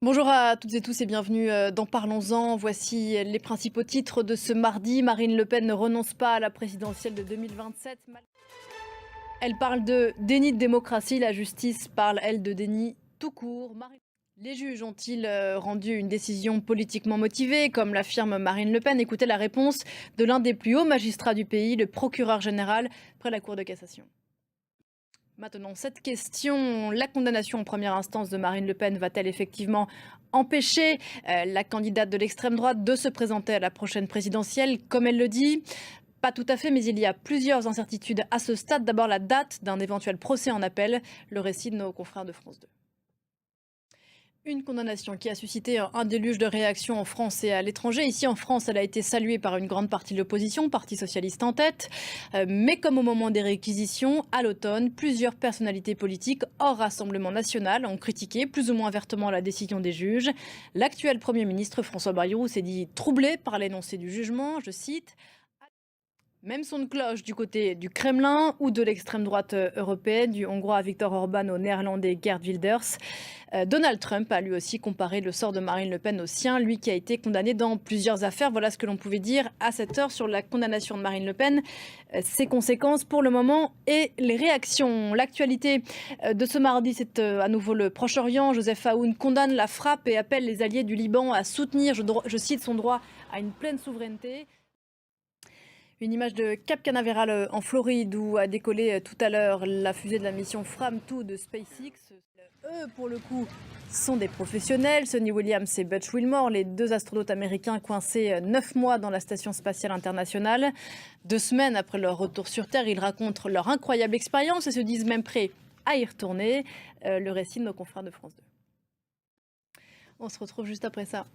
Bonjour à toutes et tous et bienvenue dans Parlons-en. Voici les principaux titres de ce mardi. Marine Le Pen ne renonce pas à la présidentielle de 2027. Elle parle de déni de démocratie. La justice parle, elle, de déni tout court. Les juges ont-ils rendu une décision politiquement motivée, comme l'affirme Marine Le Pen? Écoutez la réponse de l'un des plus hauts magistrats du pays, le procureur général, près la Cour de cassation. Maintenant, cette question, la condamnation en première instance de Marine Le Pen va-t-elle effectivement empêcher la candidate de l'extrême droite de se présenter à la prochaine présidentielle, comme elle le dit? Pas tout à fait, mais il y a plusieurs incertitudes à ce stade. D'abord, la date d'un éventuel procès en appel, le récit de nos confrères de France 2. Une condamnation qui a suscité un déluge de réactions en France et à l'étranger. Ici en France, elle a été saluée par une grande partie de l'opposition, Parti socialiste en tête. Mais comme au moment des réquisitions, à l'automne, plusieurs personnalités politiques hors Rassemblement national ont critiqué plus ou moins vertement la décision des juges. L'actuel Premier ministre François Bayrou s'est dit troublé par l'énoncé du jugement, je cite. Même son de cloche du côté du Kremlin ou de l'extrême droite européenne, du Hongrois Viktor Orban au Néerlandais Geert Wilders. Donald Trump a lui aussi comparé le sort de Marine Le Pen au sien, lui qui a été condamné dans plusieurs affaires. Voilà ce que l'on pouvait dire à cette heure sur la condamnation de Marine Le Pen, ses conséquences pour le moment et les réactions. L'actualité de ce mardi, c'est à nouveau le Proche-Orient. Joseph Aoun condamne la frappe et appelle les alliés du Liban à soutenir, je cite, son droit à une pleine souveraineté. Une image de Cap Canaveral en Floride où a décollé tout à l'heure la fusée de la mission Fram2 de SpaceX. Eux, pour le coup, sont des professionnels. Sonny Williams et Butch Wilmore, les deux astronautes américains coincés 9 mois dans la Station spatiale internationale. 2 semaines après leur retour sur Terre, ils racontent leur incroyable expérience et se disent même prêts à y retourner. Le récit de nos confrères de France 2. On se retrouve juste après ça.